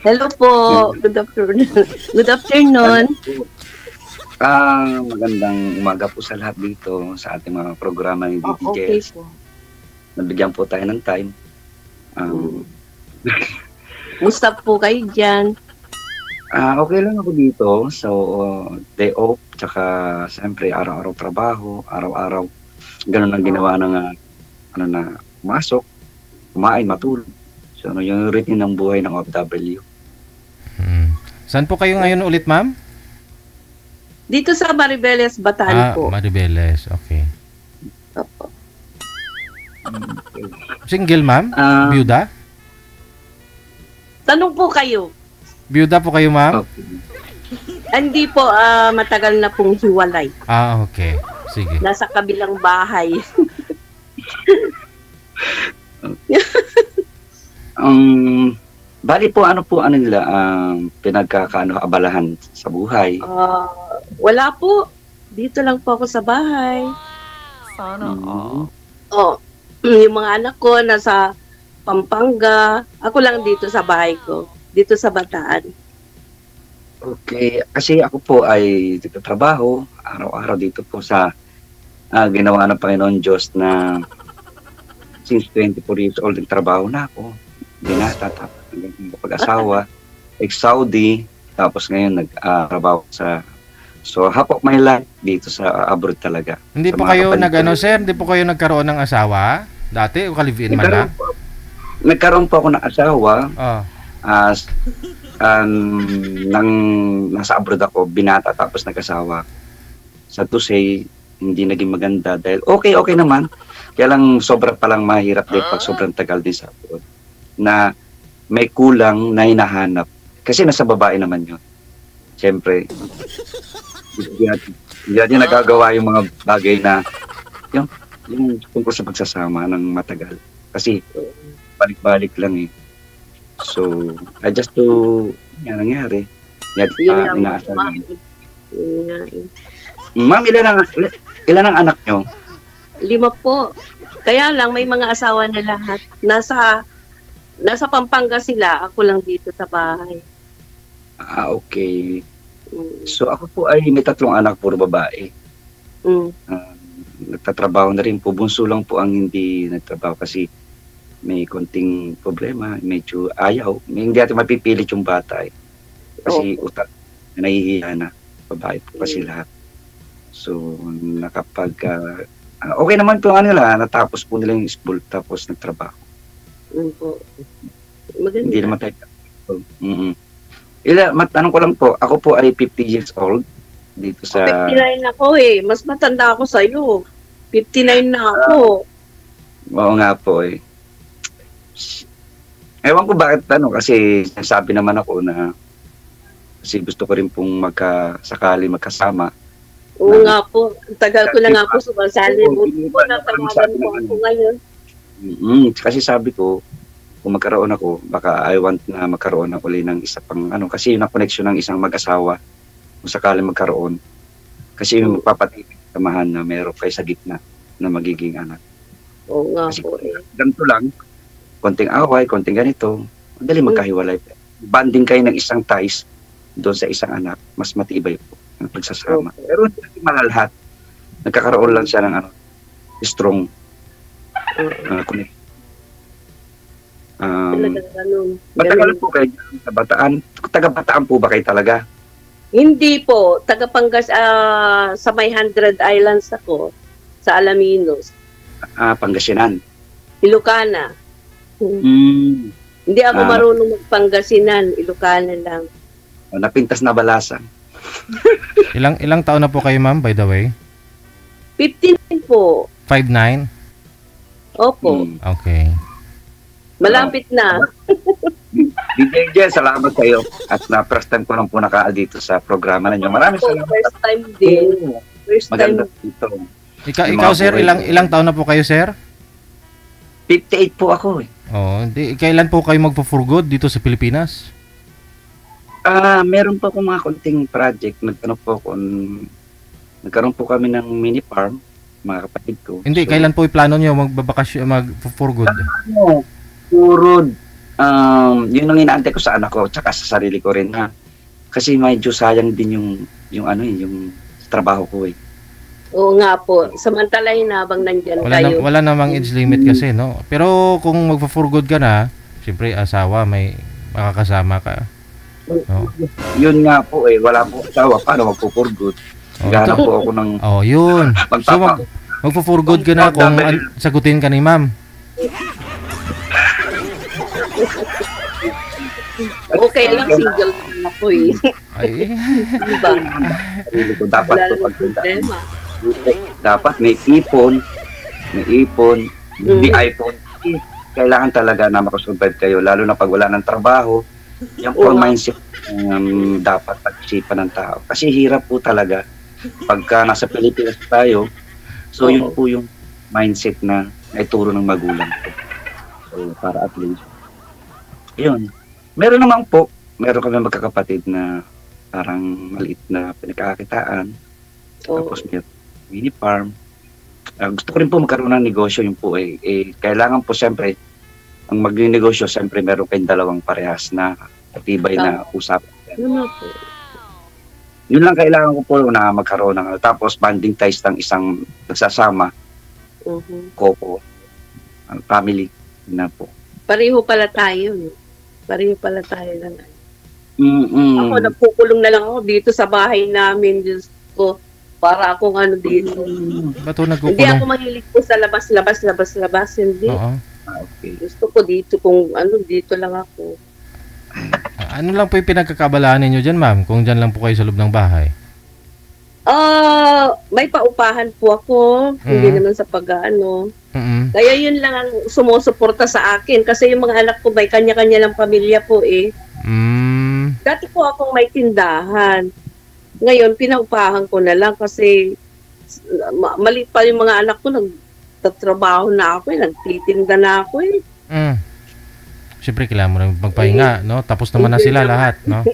Hello po. Good afternoon. Good afternoon. Magandang umaga po sa lahat dito sa ating mga programa ni Okay DDJs. po. Nabigyan po tayo ng time. Musta po kayo dyan? Okay lang ako dito. So, day off, tsaka siyempre araw-araw trabaho, araw-araw. Ganun ang ginawa ng masok, kumain, matulog. So, yung routine ng buhay ng OFW. Saan po kayo ngayon ulit, ma'am? Dito sa Maribeles, Bataan po. Maribeles. Okay. Opo. Single, ma'am? Byuda? Tanong po kayo. Byuda po kayo, ma'am? Okay. Hindi po, matagal na pong hiwalay. Okay. Sige. Nasa kabilang bahay. Bali po, ano nila, pinagkakaabalahan sa buhay. Wala po. Dito lang po ako sa bahay. Sana Yung mga anak ko nasa Pampanga. Ako lang dito sa bahay ko. Dito sa Bataan. Okay, kasi ako po ay nagtatrabaho araw-araw dito po sa ginawa ng Panginoon Diyos na since 24 years old nagtrabaho na ako. Binata, tapos pag-asawa, ex-Saudi, tapos ngayon nagtrabaho sa half of my life dito sa abroad talaga. Hindi po kayo sir? Hindi po kayo nagkaroon ng asawa? Dati o ka-live-in man na? Nagkaroon po ako ng asawa. Nang nasa abroad ako, binata tapos nag-asawa. Sa to say, hindi naging maganda dahil okay naman. Kaya lang sobrang palang mahirap din pag sobrang tagal din sa abroad. Na may kulang na hinahanap. Kasi nasa babae naman yun. Siyempre, hindi natin nagagawa yung mga bagay na yung tungkol sa pagsasama ng matagal. Kasi balik-balik lang eh. So, just to yan nangyari. Inaasal namin. Ma'am, ilan ang anak nyo? 5 po. Kaya lang may mga asawa na lahat. Nasa Pampanga sila. Ako lang dito sa bahay. Okay. So, ako po ay may 3 anak, puro babae. Nagtatrabaho na rin po. Bunso lang po ang hindi nagtrabaho kasi may konting problema, medyo ayaw. Hindi natin mapipilit yung bata eh. Kasi utak, nahihiya na. Babae po kasi lahat. So, okay naman po nila, natapos po nila yung school, tapos nagtrabaho. Maganda. Hindi naman tayo. Matanong ko lang po, ako po ay 50 years old dito sa... 59 ako eh. Mas matanda ako sa'yo. 59 na ako. Oo nga po eh. Ewan ko bakit kasi sabi naman ako na kasi gusto ko rin pong sakali magkasama. Oo nga po. Tagal ko na nga po sumasali. Buti po natawagan mo ako ngayon. Kasi sabi ko, kung magkaroon ako, baka I want na magkaroon ako ulit ng isa pang kasi yung connection ng isang mag-asawa kung sakali magkaroon. Kasi yung magpapatibig samahan na meron kayo sa gitna na magiging anak. Oo nga kasi po eh. Ganito lang, konting away, konting ganito, madali magkahiwalay. Banding kayo ng isang ties doon sa isang anak, mas matibay po ang pagsasama. Pero hindi malalahat. Nagkakaroon lang siya ng strong connection. Matagal po kayo sa Bataan? Taga-Bataan po ba kayo talaga? Hindi po. Taga-Pangas, sa may 100 Islands ako, sa Alaminos. Pangasinan? Ilocana. Hindi ako marunong magpangasinan. Ilocana lang. Napintas na balasan. Ilang taon na po kayo, ma'am, by the way? 15 po. 5'9"? Opo. Okay. Malapit na. DJ, salamat kayo. At na-first time ko lang po dito sa programa ninyo. Maraming salamat. First time din. Maganda dito. Ikaw sir, ilang taon na po kayo, sir? 58 po ako eh. Kailan po kayo magpo-for good dito sa Pilipinas? Meron po akong mga konting project. Nagkaroon po kami ng mini farm, mga kapatid ko. Hindi, kailan po yung plano nyo magbabakasyon, mag-for good? Purod. yun ang inaantay ko sa anak ko tsaka sa sarili ko rin na kasi medyo sayang din yung trabaho ko eh. Oo nga po. Samantalahin na habang nandyan kayo. Wala namang age limit kasi, no? Pero kung magpa-for good ka na, siyempre asawa, may makakasama ka. No? Yun nga po eh, wala po asawa, paano magpo-for good? Gana po ako ng yun. So magpa-for good ka na kung sagutin ka ni ma'am. Okay lang, single na ako eh. Ay. Diba? Dapat Wala po namang problema. dapat may ipon, may iPhone. Kailangan talaga na makasurvive kayo, lalo na pag wala ng trabaho. Yan po ang mindset dapat pag-isipan ng tao. Kasi hirap po talaga pagka nasa Pilipinas tayo. So yun po yung mindset na naituro ng magulang ko. So para at least, yun. Meron kami magkakapatid na parang maliit na pinagkakakitaan. Tapos may mini farm. Gusto ko rin po magkaroon ng negosyo yun po kailangan po siyempre ang magnenegosyo siyempre meron kayong dalawang parehas na matibay na usapan. Yun lang kailangan ko po na magkaroon ng tapos bonding ties ng isang nagsasama couple family na po. Pareho pala tayo. Pareho pala tayo lang. Mm-mm. Ako, nagpukulong na lang ako dito sa bahay namin. Diyos ko, para akong ano dito. Ba't nagkukulong? Hindi ako mahilig po sa labas. Hindi. Okay. Gusto ko dito dito lang ako. Ano lang po yung pinagkakabalaan ninyo dyan, ma'am? Kung dyan lang po kayo sa loob ng bahay. May paupahan po ako. Hindi naman sa pag-ano. Kaya yun lang ang sumusuporta sa akin. Kasi yung mga anak ko may kanya-kanya lang pamilya po eh. Dati po akong may tindahan. Ngayon, pinaupahan ko na lang kasi maliit pa yung mga anak ko. Nagtatrabaho na ako nagtitinda na ako Siyempre, kailangan mo na magpahinga, no? Tapos naman na sila lahat, no?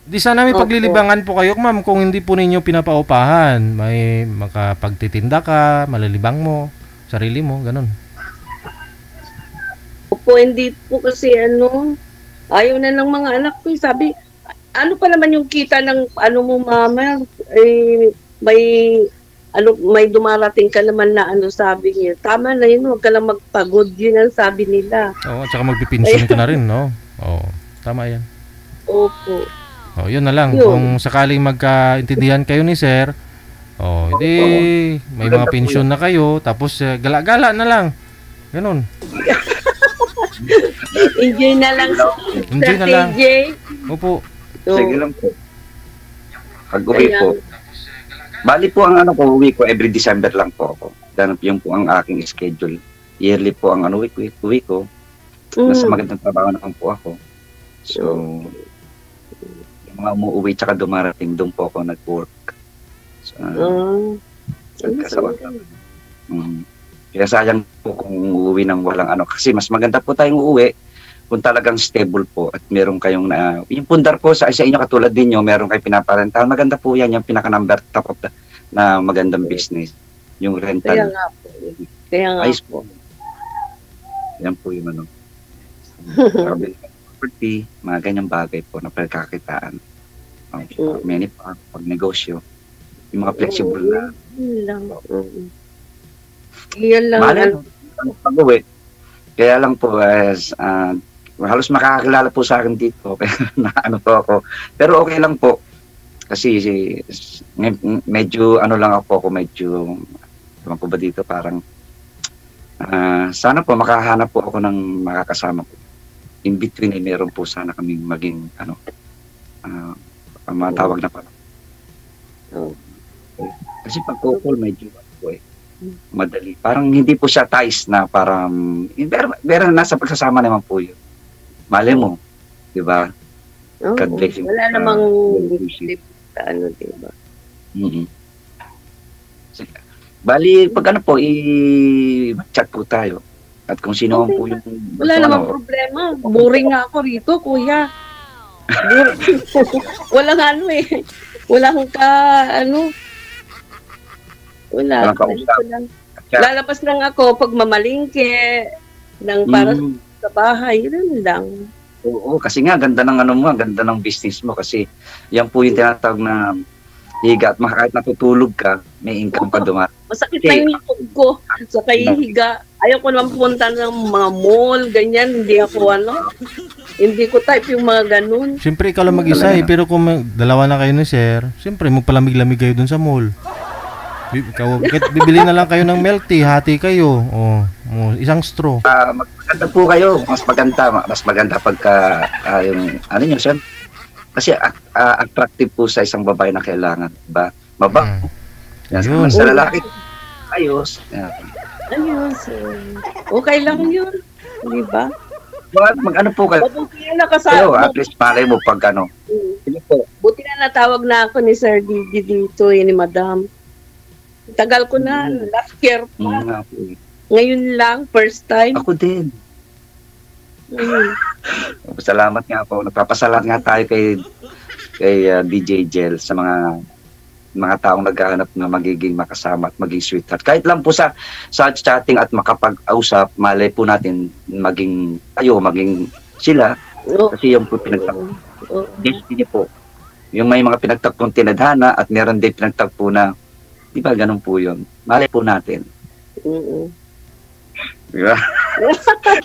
Di sana may paglilibangan po kayo, ma'am, kung hindi po ninyo pinapaupahan. May makapagtitinda ka, malalibang mo, sarili mo, ganun. Opo, hindi po kasi ayaw na ng mga anak ko. Sabi, ano pa naman yung kita ng mo mama? May dumarating ka naman na sabi niya. Tama na yun, huwag ka lang magpagod. Yun ang sabi nila. Oo, at saka magpipinsan ka na rin, no? Oo, tama yan. Opo. Yun na lang. Kung sakaling magkaintindihan kayo ni sir, hindi, may mga pensyon na kayo, tapos gala-gala na lang. Ganun. Enjoy na lang. Enjoy na lang. Opo. Sige lang po. Pag-uwi po. Bali po ang uwi ko every December lang po ako. Ganun yung po ang aking schedule. Yearly po ang uwi ko. Nasa magandang trabaho naman po ako. So, yung mga umuwi tsaka dumarating, doon po ako nag-work. So, nagkasawa ka. Kaya sayang po kung uuwi ng walang kasi mas maganda po tayong uuwi kung talagang stable po at meron kayong yung pundar po sa inyo katulad ninyo, meron kayong pinaparentahan. Maganda po yan, yung pinaka-number top of na magandang business. Yung rental. Kaya nga po. Yan po yung property, mga ganyang bagay po na pagkakitaan. Many pag-negosyo. Yung mga flexible na. Yan lang. Mahal pag-uwi. Kaya lang po halos makakakilala po sa akin dito na po ako. Pero okay lang po. Kasi medyo lang ako medyo ewan ko ba dito parang sana po makahanap po ako ng makakasama ko. In between meron po sana kaming maging matawag na parang. Kasi pag couple medyo madali. Parang hindi po siya ties na parang pero nasa pagsasama naman po yun. Malay mo, di ba? Wala namang diba? Bali, pag i-chat po tayo. At kung sino po yung... Wala namang problema. Boring nga ako rito, kuya. Walang Walang Wala. Lalabas lang ako pag mamalingke. Para sa bahay, yun lang. Oo, kasi nga, ganda ng ano mo, ganda ng business mo kasi yan po yung tinatawag na higa at kahit natutulog ka, may income pa dumating. Masakit na yung likod ko sa kahihiga. Ayaw ko naman pumunta ng mga mall, ganyan. Hindi ako hindi ko type yung mga ganun. Siyempre, ikaw lang mag-isa pero kung dalawa na kayo ni sir, siyempre, magpalamig-lamig kayo dun sa mall. Bibili na lang kayo ng milk tea, hati kayo. Isang straw. Maganda po kayo, mas maganda pagka yung ano nyo, sir. Kasi attractive po sa isang babae na kailangan, ba? Mabang. Yan, sa lalaki, ayos. Ayos. Okay lang yun. Di ba? Mag-ano po kayo? Buti na nakasama. At least malay mo pag ano. Buti na natawag na ako ni Sir Didi dito, ni Madam. Tagal ko na, last year pa. Ngayon lang, first time. Ako din. Salamat nga po. Nagpapasalamat nga tayo kay DJ Jel sa mga taong naghahanap na magiging makasama at maging sweetheart. Kahit lang po sa chatting at makapag-ausap, malay po natin maging sila. Kasi yung po destiny po. Yung may mga pinagtagpong tinadhana at meron din pinagtagpo na, di ba ganun po yun? Malay po natin. Diba?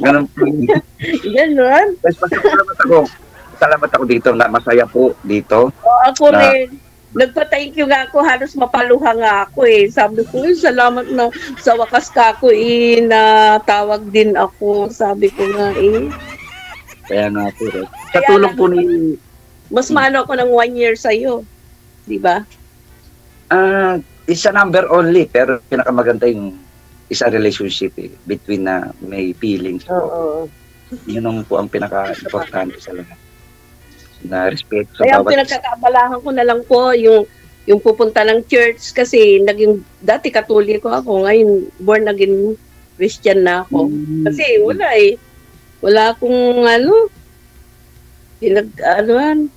Ganun po yun. Ganun? Salamat ako dito na masaya po dito. Ako rin. Nagpa-thank you nga ako, halos mapaluha nga ako Sabi ko, salamat na sa wakas ka ako natawag din ako. Sabi ko nga Kaya nga po. Sa tulong po ni... Mas maano ako ng 1 year sa'yo. Di ba? Isa number only, pero pinakamaganda yung isa relationship between na may feelings po. Yun ang po ang pinaka-importante sa lahat. Na respeto sa bawat... Kaya pinagkakabalahan ko na lang po yung pupunta ng church kasi dati katoliko ako, ngayon born again Christian na ako. Kasi wala akong pinag-anuan.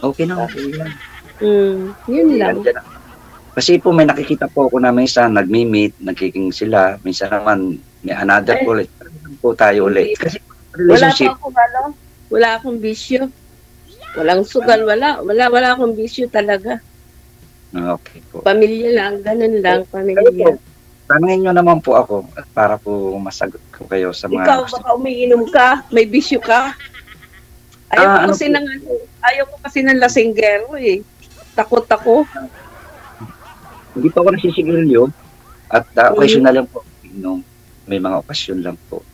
Okay na, okay yan. Yun lang. Kasi po may nakikita po ako na minsan nagmi-meet, nagkiking sila, minsan naman may another ulit. Po tayo ulit. Kasi relationship. Wala akong bisyo. Walang sugal, wala akong bisyo talaga. Okay po. Pamilya lang, ganun lang, pamilya. Tanungin nyo naman po ako para po masagot ko kayo sa mga... Ikaw, baka umiinom ka, may bisyo ka. Ayaw ko kasi ng lasinggero Takot ako. Hindi pa ako nasisigarilyo at occasional lang po. May mga okasyon lang po.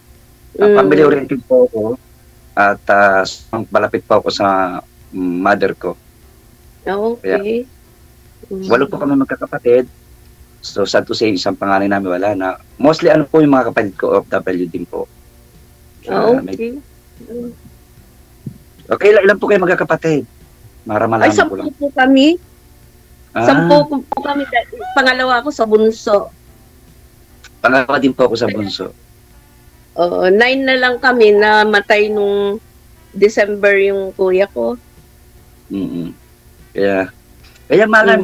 Family oriented po ako at palapit po ako sa mother ko. Okay. Kaya, 8 po kami magkakapatid. So, sad to say, isang panganay namin wala na. Mostly, po yung mga kapatid ko, OFW din po. Okay. Okay, ilan po kayo magkakapatid? Malaman ko lang. 10 po kami. 10 po kami. Pangalawa ako sa bunso. Pangalawa din po ako sa bunso. 9 na lang kami na matay nung December yung kuya ko. Kaya malay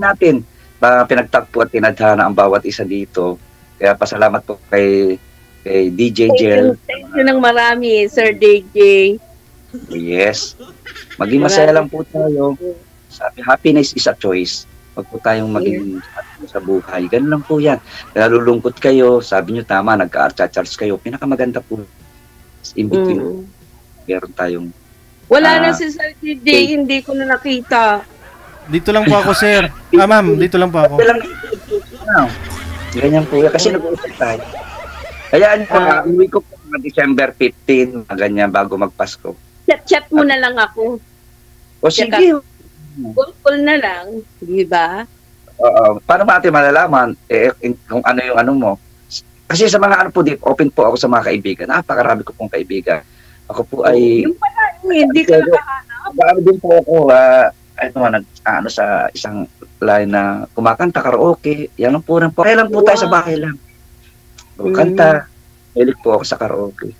natin. Pinagtagpo at tinadhana ang bawat isa dito. Kaya pasalamat po kay DJ Jel. Thank you ng marami, Sir DJ. Yes. Maging masaya lang po tayo. Sabi, happiness is a choice. Huwag po tayong maging sa buhay. Ganun lang po yan. Nalulungkot kayo, sabi nyo tama, nagka-charge kayo. Pinakamaganda po. In between, meron tayong... Wala na si Sir DJ, hindi ko na nakita. Dito lang po ako, sir. Ma'am, dito lang po ako. Ganyan po yan. Kasi nag-uusap tayo. Kaya uwi ko po December 15, ganyan, bago magpasko. Chat mo na lang ako. O sige. Call na lang, di ba? Paano natin malalaman kung ano yung ano mo? Kasi sa mga po dito, open po ako sa mga kaibigan. Napakarami ko pong kaibigan. Ako po ay... Yung pala, hindi ka nakahanap. Bago din po ako, sa isang line na kumakanta, karaoke. Yan lang po. Kaya lang po tayo sa bahay lang. Kanta. Hilig po ako sa karaoke.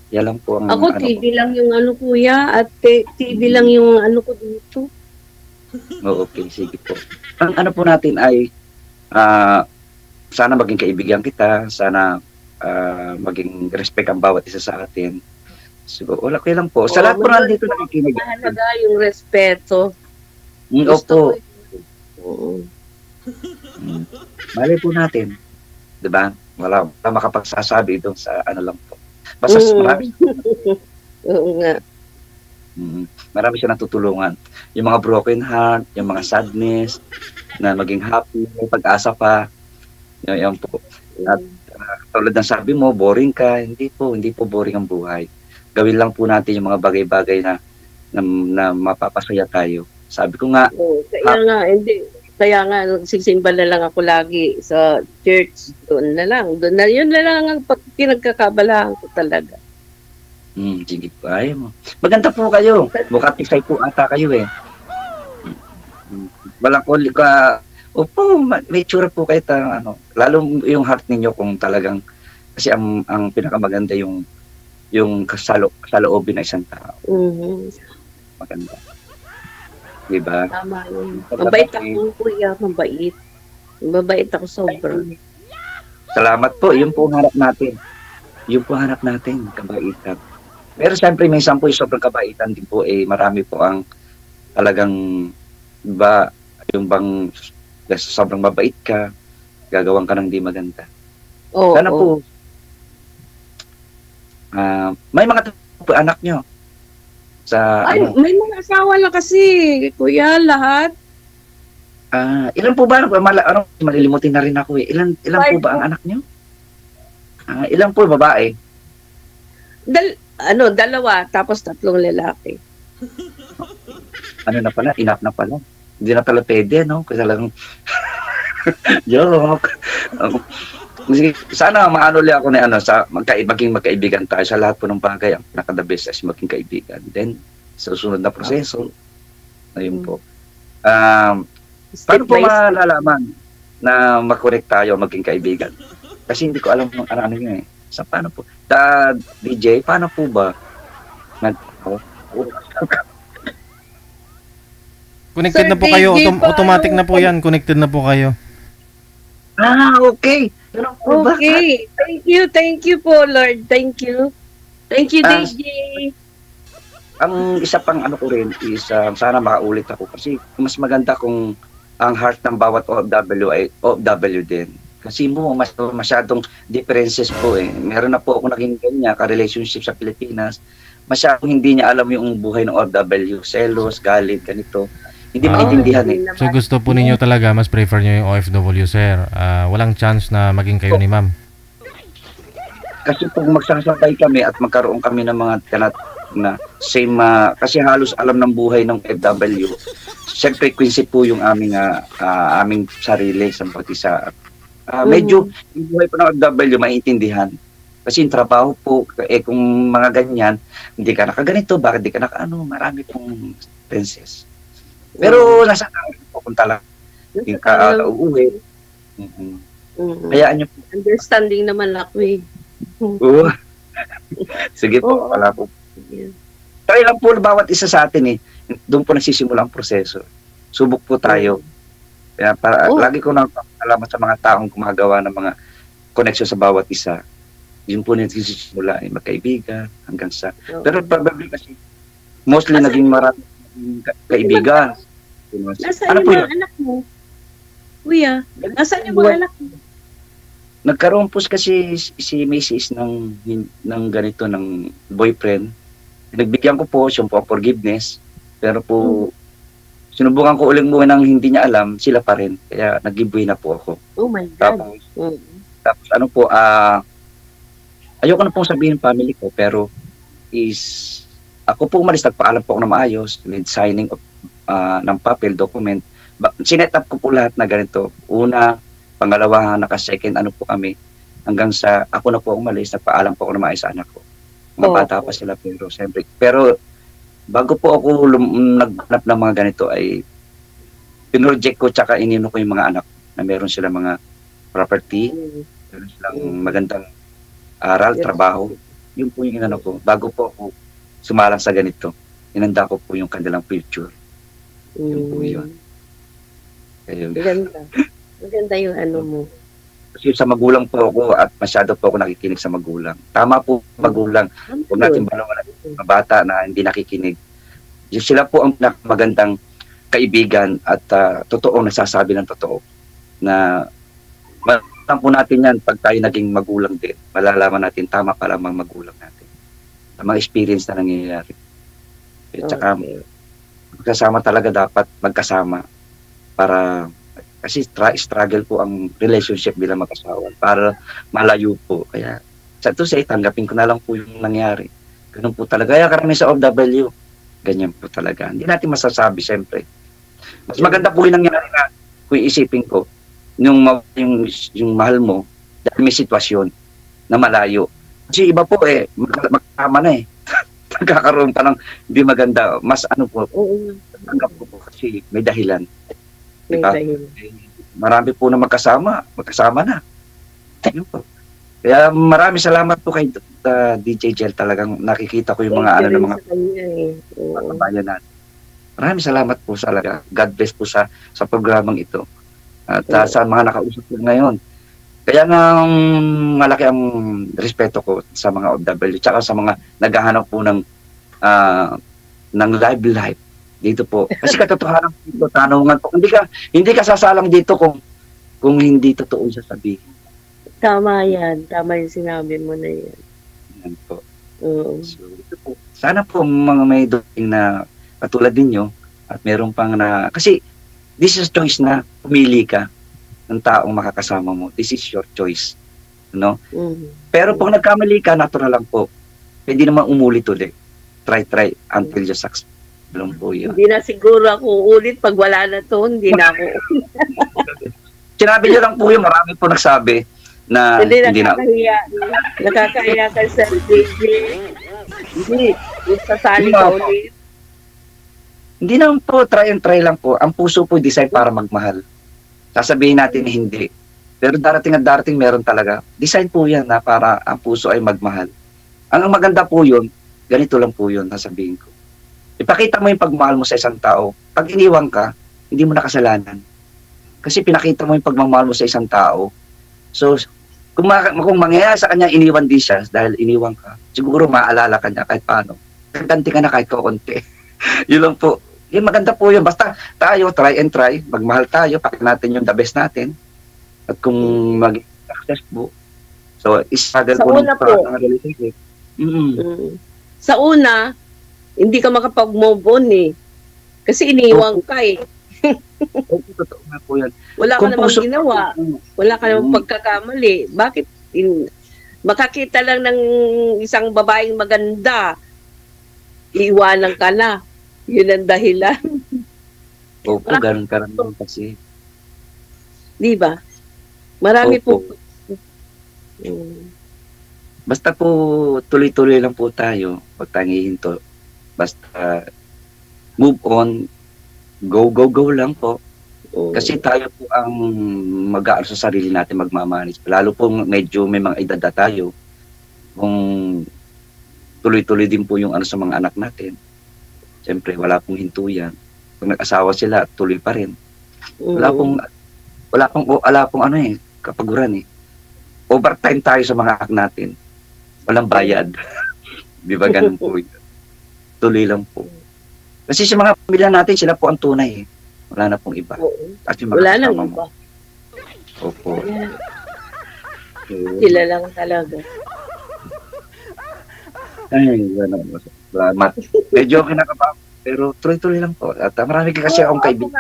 Yan lang po ang... Ako, TV lang yung kuya, at TV lang yung ko dito. Okay, sige po. Ang po natin ay sana maging kaibigan kita, sana maging respect ang bawat isa sa atin. So, wala ko lang po. Sa lahat po nandito nakikinig. Mahalaga yung respeto. Opo. Mali po natin. Diba? Wala makapagsasabi doon sa ano lang po. Basta marami. Oo nga. Marami siya natutulungan. Yung mga broken heart, yung mga sadness, na maging happy, may pag-asa pa. Yan po. At tulad ng sabi mo, boring ka. Hindi po boring ang buhay. Gawin lang po natin yung mga bagay-bagay na mapapasaya tayo. Sabi ko nga. Kaya nga, nagsisimba na lang ako lagi sa church. Yun na lang ang pinagkakabalahan ko talaga. Sige po, ayaw mo. Maganda po kayo. Mukha tisay po ata kayo eh. Walang kuli ka. Opo, may tsura po kayo lalo yung heart ninyo kung talagang, kasi ang pinakamaganda yung kasaloobin na isang tao. Maganda. Diba? Tama yun. Mabait ako, kuya. Mabait ako sobra. Salamat po. Yun po hanap natin. Kabaitan. Pero siyempre, minsan po yung sobrang kabaitan din po, marami po ang talagang, diba, yung bang sobrang mabait ka, gagawin ka ng di maganda. Sana po, may mga anak nyo may mga asawa lang kasi, kuya, lahat. Ilan po ba? Malilimutin na rin ako eh. Ilan po ba ang anak nyo? Ilan po babae? Dalawa, tapos 3 lalaki. Na pala? Enough na pala. Hindi na pala pwede, no? Kasi talagang joke. Sana maano ako sa maging magkaibigan tayo sa lahat po ng bagay. Ang pinaka-the best is maging kaibigan. Then, sa susunod na proseso, ayun po. Paano po malalaman na makorek tayo maging kaibigan? Kasi hindi ko alam ng ano nyo eh. Sa paano po? DJ, paano po ba? Connected na po kayo. Automatic na po yan. Connected na po kayo. Okay. Okay. Thank you po, Lord. Thank you, DJ. Ang isa pang ko rin is sana makaulit ako kasi mas maganda kung ang heart ng bawat OFW ay OFW din. Kasi masyadong differences po eh. Meron na po ako naging ganyan ka-relationship sa Pilipinas. Masyadong hindi niya alam yung buhay ng OFW. Selos, galit, ganito. Hindi maintindihan eh. So gusto po ninyo talaga, mas prefer nyo yung OFW, sir. Walang chance na maging kayo ni ma'am. Kasi pag magsasabay kami at magkaroon kami ng mga na same, kasi halos alam ng buhay ng OFW. Siyempre, frequency po yung aming sarili sa pag-isa. Medyo yung buhay po ng OFW maintindihan. Kasi yung trabaho po, kung mga ganyan, hindi ka nakaganito, bakit hindi ka marami pong differences. Pero nasa po kung talaga hindi ka uuwi. Hayaan niyo po. Understanding naman ako eh. Sige po, wala po. Try lang po bawat isa sa atin eh. Doon po nagsisimula ang proseso. Subok po tayo. Kaya lagi ko nang salamat sa mga taong gumagawa ng mga connection sa bawat isa. Yun po nagsisimula magkaibigan hanggang sa. Pero probably kasi mostly naging maraming kaibigan. Nasaan yung mga anak mo? Kuya, nasaan yung mga anak mo? Nagkaroon po kasi si Mrs. ng ganito, ng boyfriend. Nagbigyan ko po siya po ang forgiveness. Pero po, sinubukan ko uling buhay nang hindi niya alam, sila pa rin. Kaya nag-giveaway na po ako. Oh my God. Tapos ano po, ayoko na pong sabihin family ko, pero ako po umalis, nagpaalam po ako na maayos, with signing of, ng papel, document. Sinet up ko po lahat na ganito. Una, pangalawa, naka-second, po kami. Hanggang sa ako na po umalis, nagpaalam po ako na maayos sa anak ko. Mga bata pa sila, pero siyempre. Pero bago po ako naghanap ng mga ganito ay pinroject ko tsaka inino ko yung mga anak na meron sila mga property, meron silang magandang aral, trabaho. Yun po yung inano ko. Bago po ako sumalang sa ganito, inanda ko po yung kanilang future. Yun po yun. Maganda. Maganda yung ano mo. Kasi sa magulang po ako at masyado po ako nakikinig sa magulang. Tama po magulang. Huwag natin balawan mga bata na hindi nakikinig. Sila po ang magandang kaibigan at totoo nasasabi ng totoo. Na malalaman po natin yan pag tayo naging magulang din. Malalaman natin tama pa lang mga magulang natin. Ang mga experience na nangyayari. At saka magkasama talaga dapat magkasama para kasi struggle po ang relationship bilang mag-asawa para malayo po. Kaya sa to say, tanggapin ko na lang po yung nangyari. Ganun po talaga. Kaya karami sa OFW, ganyan po talaga. Hindi natin masasabi, siyempre. Mas maganda po yung nangyari na kung isipin ko, yung mahal mo, dahil may sitwasyon na malayo. Kasi iba po magkama na nagkakaroon pa ng hindi maganda. Mas ano po, tanggap ko po kasi may dahilan. Diba? Marami po na magkasama na. Ayun po. Kaya marami salamat po kay DJ Jel. Talagang nakikita ko yung mga ng mga kabayan natin. Marami salamat po talaga. God bless po sa programang ito. At sa mga nakausap ko ngayon. Kaya nga malaki ang respeto ko sa mga OFW tsaka sa mga naghahanap po ng live life dito po. Kasi katotohanan dito, tanungan po. Hindi ka sasalang dito kung hindi totoo sasabihin. Tama yan. Tama yung sinabi mo na yan. Yan po. So, ito po. Sana po mga may dumating na katulad ninyo at meron pang kasi this is choice na pumili ka ng taong makakasama mo. This is your choice. No? Pero kung nagkamali ka, natural lang po. Pwede naman umulit-ulit. Try until you succeed. Hindi na siguro ako ulit pag wala na to, hindi na ako. Sinabi niyo lang po yung marami po nagsabi na hindi na. Nakakahiya ka sa DJ. Hindi, sasali ka ulit. Hindi naman po, try lang po. Ang puso po design para magmahal. Sasabihin natin hindi. Pero darating meron talaga. Design po yan na para ang puso ay magmahal. Ang maganda po yun, ganito lang po yun, sasabihin ko. Ipakita mo yung pagmahal mo sa isang tao. Pag iniwan ka, hindi mo na kasalanan. Kasi pinakita mo yung pagmamahal mo sa isang tao. So, kung mangyayari sa kanya, iniwan din siya dahil iniwan ka, siguro maaalala ka niya kahit paano. Ganti ka na kahit konti. Yun lang po. Yung maganda po yun. Basta tayo, try. Magmahal tayo. Pakita natin yung the best natin. At kung mag-successful. So, struggle po ng relationship. Sa una, hindi ka makapag-move on Kasi iniwan ka Totoo nga po yan. Wala ka namang ginawa. Wala ka namang pagkakamali. Bakit? Makakita lang ng isang babaeng maganda, iiwanan ka na. Yun ang dahilan. Opo, ganun karamihan kasi. Di ba? Marami po. Basta po, tuloy-tuloy lang po tayo. Huwag tayong hihinto. Basta move on, go lang po. Kasi tayo po ang mag-aaral sa sarili natin, magmamanis. Lalo po medyo may mga edad na tayo. Kung tuloy-tuloy din po yung sa mga anak natin. Siyempre, wala pong hintuyan. Pag nag-asawa sila, tuloy pa rin. Wala pong kapaguran Overtime tayo sa mga anak natin. Walang bayad. Di ba ganun po yun? Tuloy lang po. Kasi sa mga pamilya natin, sila po ang tunay Wala na pong iba. At yung wala nang iba. Opo. Sila lang talaga. Ay, salamat. Medyo kinakabahan. Pero tuloy-tuloy lang po. At marami kasi akong kaibigan.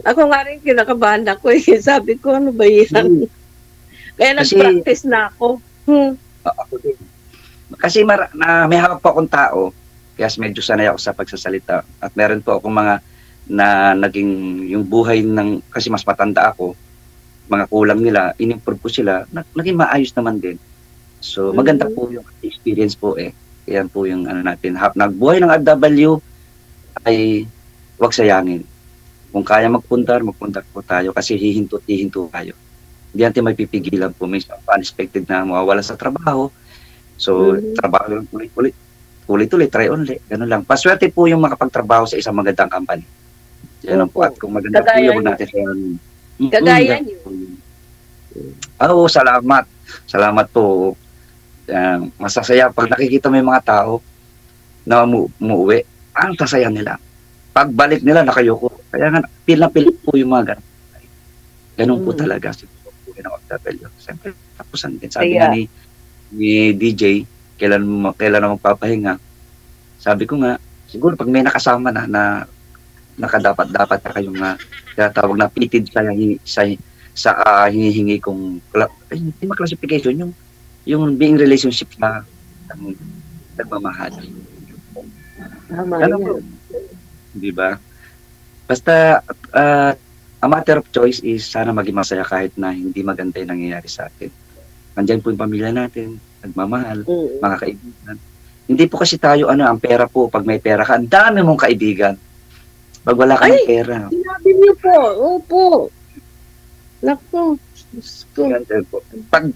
Ako nga rin kinakabahan ako Sabi ko, ano ba yan? Kaya nag-practice na ako. Ako din. Kasi may hawak po akong tao. Kaya medyo sanay ako sa pagsasalita. At meron po akong mga na naging yung buhay ng, kasi mas matanda ako, mga kulang nila, in-improve ko sila, naging maayos naman din. So, maganda po yung experience po Yan po yung natin. Nagbuhay ng OFW ay huwag sayangin. Kung kaya magpunta po tayo kasi hihinto tayo. Hindi natin may pipigilan po. May unexpected na mawawala sa trabaho. So, trabaho lang ulit-ulit, try only. Ganun lang. Paswerte po yung makapagtrabaho sa isang magandang company. Yan po. At kung maganda po yung natin. Kagaya niyo. Oo, salamat. Salamat po. Masasaya pag nakikita mo yung mga tao na umuwi. Ang sasaya nila. Pagbalik nila, nakayoko. Kaya nga, pilang-pili po yung mga ganun. Ganun po talaga. Siguro po yun ang OFW. Siyempre, tapusan din. Sabi nga ni DJ, kailan na magpapahinga. Sabi ko nga, siguro pag may nakasama na nakadapat-dapat na kayong tinatawag na pitid sa hinihingi kong hindi classification, yung being relationship na nagmamahal. Tama Ano po? Di ba? Basta, a matter of choice is sana maging masaya kahit na hindi maganda yung nangyayari sa atin. Nandiyan po yung pamilya natin, nagmamahal, mga kaibigan. Hindi po kasi tayo, ang pera po, pag may pera ka, ang dami mong kaibigan. Pag wala ka ng pera. Sinabi niyo po, opo. Naku, po. Pag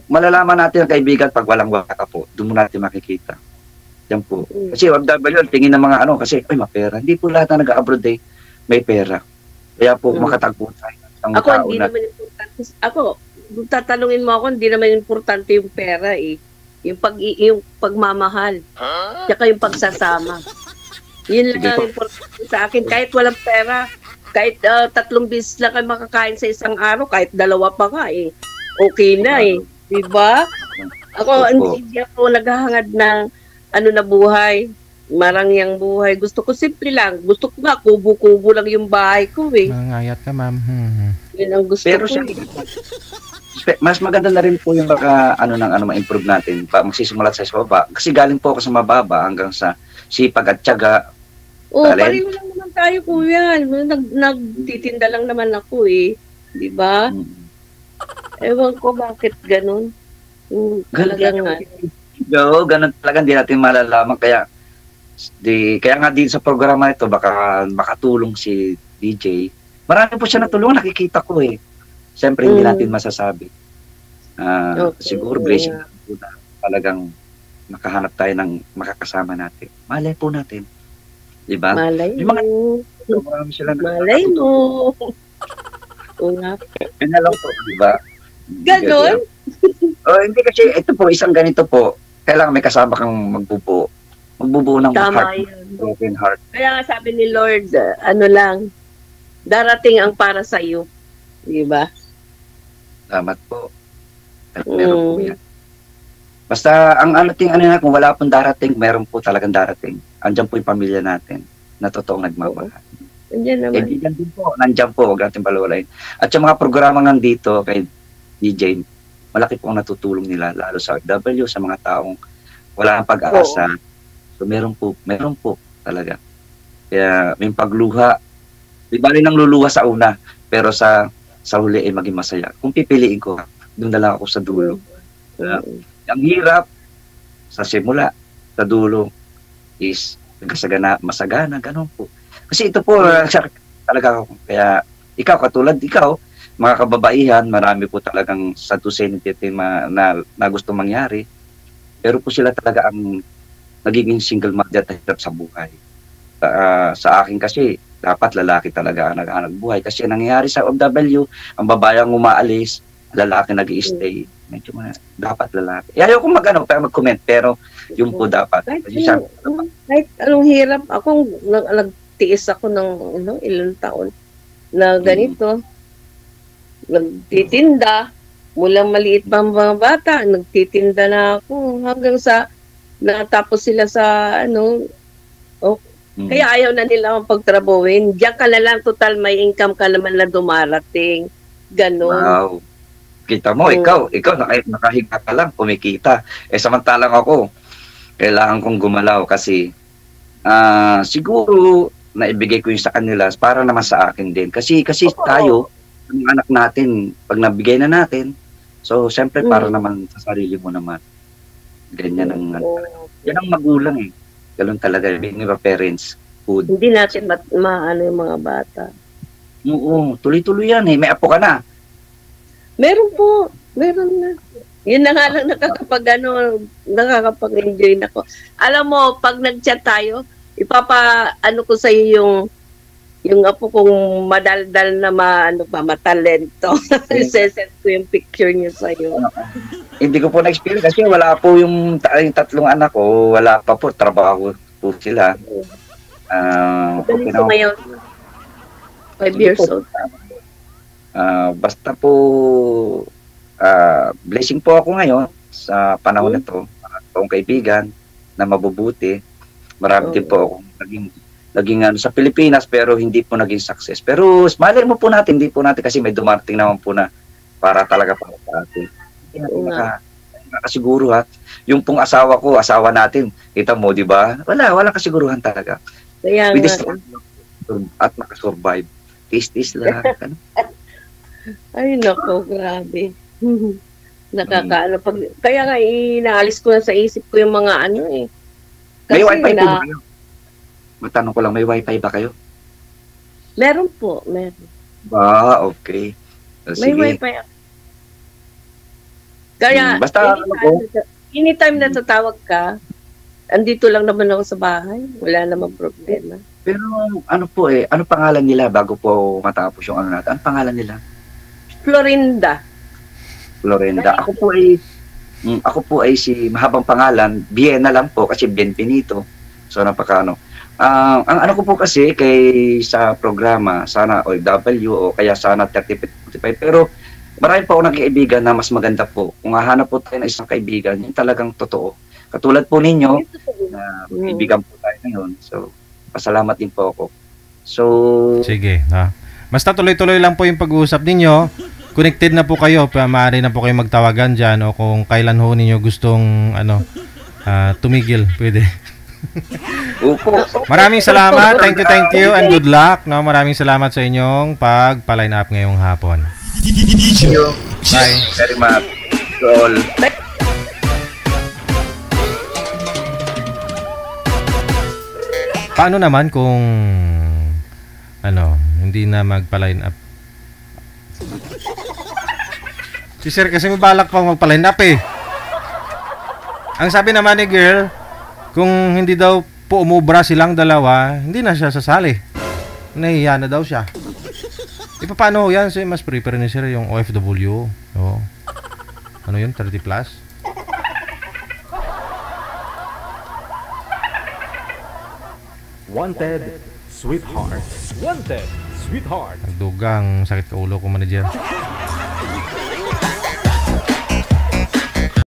malalaman natin ang kaibigan pag walang waka po, doon mo natin makikita. Yan po. Kasi OFW, tingin ng mga kasi, mapera. Hindi po lahat na nag-abroad may pera. Kaya po, makatagpo tayo. Ako, hindi naman importante. Ako, kung tatanungin mo ako, hindi naman importante yung pera Yung pagmamahal. Tsaka yung pagsasama. Yun lang ang importante sa akin. Kahit walang pera, kahit 3 beses lang kayo makakain sa isang araw, kahit 2 pa nga okay na Diba? Ako, hindi ako naghahangad ng na buhay. Marangyang buhay. Gusto ko simple lang. Gusto ko nga, kubo-kubo lang yung bahay ko Nangayat ka, ma'am. Yun ang gusto Pero ko. Mas maganda na rin po yung ma-improve natin. Magsisimulat sa baba. Kasi galing po ako sa mababa hanggang sa sipag at tiyaga. Pareho lang naman tayo, kuya. Nagtitinda lang naman ako Di ba? Ewan ko bakit ganun. Talagang nga. Ganun talaga, hindi natin malalaman. Kaya nga din sa programa ito, baka makatulong si DJ. Marami po siya natulungan, nakikita ko Siyempre, hindi natin masasabi. Siguro, blessing po na talagang makahanap tayo ng makakasama natin. Malay po natin. Diba? Malay mo. Marami sila Malay mo. Oo nga. Yan na lang po, diba? Ganon? Hindi kasi, ito po, isang ganito po, kailangan may kasama kang magbubuo. Magbubuo ng broken heart. Kaya nga sabi ni Lord, darating ang para sa iyo. Diba? Salamat po. At meron po yan. Basta, kung wala pong darating, meron po talagang darating. Andiyan po yung pamilya natin na totoong nagmamahal. Andiyan naman. Kaibigan din po, nandiyan po, huwag natin balawalain. At yung mga programa nga dito, kay DJ, malaki po ang natutulong nila, lalo sa OFW, sa mga taong wala ang pag-asa. So, meron po talaga. Kaya, may pagluha. Di bali nang luluha sa una, pero sa huli ay maging masaya. Kung pipiliin ko, doon na lang ako sa dulo. Ang hirap sa simula, sa dulo is masagana, ganun po. Kasi ito po, talaga, kaya katulad ikaw, mga kababaihan, marami po talagang sa na gusto mangyari. Pero po sila talaga ang nagiging single mother at hirap sa buhay. Sa akin kasi, dapat lalaki talaga ang nag-anak buhay. Kasi nangyayari sa OFW, ang babayang umaalis, lalaki nag-i-stay. Medyo dapat lalaki. Ayaw ko mag-comment, pero yung po dapat. Kahit anong hirap, ako nagtiis ako ng ilang taon na ganito. Nagtitinda, mula maliit pa mga bata, nagtitinda na ako hanggang sa natapos sila sa kaya ayaw na nila akong pagtrabuhin. Diyan ka na lang, total may income ka naman na dumarating. Ganon. Wow. Kita mo, ikaw nakahiga ka lang, kumikita. Samantalang ako, kailangan kong gumalaw kasi siguro naibigay ko yung sa kanila para naman sa akin din. Kasi tayo, ang anak natin, pag nabigay na natin, so siyempre para naman sa sarili mo naman. Ganyan ang yan ang magulang Ganun talaga, being a parents, food. Hindi natin maano yung mga bata. Oo, tuloy-tuloy yan May apo ka na. Meron po. Meron na. Yun na nga lang nakakapag-enjoy na ko. Alam mo, pag nag-chat tayo, ko sa iyo yung apo kong madaldal na matalento. Isesend ko yung picture niya sa'yo. Hindi ko po na-experience kasi wala po yung tatlong anak ko, wala pa po, trabaho po sila. Okay na ngayon, 5 years old. Basta po, blessing po ako ngayon sa panahon na to. Akong kaibigan na mabubuti. Marami din po akong naging sa Pilipinas pero hindi po naging success. Pero malay mo po natin, hindi po natin kasi may dumating naman po na para talaga para sa atin. Nakasiguro yung pong asawa natin, kita mo, di ba? Wala kasiguruhan talaga. Kaya at makasurvive. Tis lang. Ay, nako, grabe. Nakakaano. Kaya nga, inaalis ko na sa isip ko yung mga Kasi may wifi po ba kayo? Matanong ko lang, may wifi ba kayo? Meron po, meron. Okay. May wifi. Kaya, basta anytime na tatawag ka, andito lang naman ako sa bahay. Wala namang problema. Pero ano pangalan nila bago po matapos yung natin? Ano pangalan nila? Florinda. Ako po ay si mahabang pangalan, Biena lang po kasi Bienvenido. So napakaano. Ang ano ko po kasi sa programa, sana OFW o kaya sana 35, pero marami pa ako nagkaibigan na mas maganda po. Kung hahanap po tayo ng isang kaibigan, yung talagang totoo. Katulad po ninyo, kaibigan po tayo ngayon. So, pasalamat din po ako. So, sige, basta tuloy-tuloy lang po yung pag-uusap ninyo. Connected na po kayo, maaari na po kayo magtawagan dyan o kung kailan ho ninyo gustong tumigil, pwede. Maraming salamat, thank you and good luck. Maraming salamat sa inyong pag-line up ngayong hapon. Thank you. Bye. Very much. All. Paano naman kung hindi na magpa-line up? Si sir kasi may balak pang magpa-line up eh. Ang sabi naman ni girl, kung hindi daw po umubra silang dalawa, hindi na siya sasali. Nahihiya na daw siya. Paano yan? So, mas prepare ni sir yung OFW. Ano yun? 30 plus? Wanted, sweetheart. Nagdugang sakit ka ulo ko, manager.